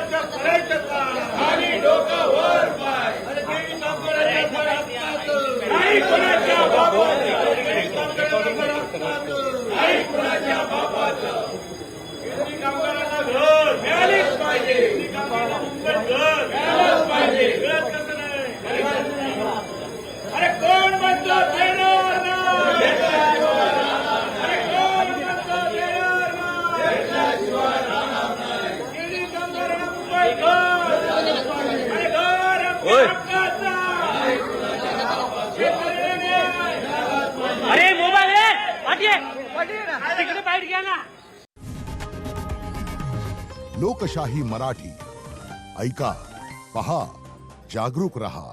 कामगारांच्या करायचं काम आणि डोका वर पाय अरे केळी कामगारांच्या घरात नाही कोणाच्या बापाचं केळी कामगारांच्या घरात नाही कोणाच्या बापाचं केळी कामगारांना घर मिळालीच पाहिजे केळी कामगारांना घर मिळालंच पाहिजे मिळत कसं नाही अरे कोण म्हणतो देणार नाही अरे कोण म्हणतो देणार नाही केळी कामगारांना मुंबई घर अरे घर आमच्या हक्काचं अरे मोबाईल तिकडे बाहेर घ्या ना. लोकशाही मराठी ऐका, पहा, जागरूक रहा.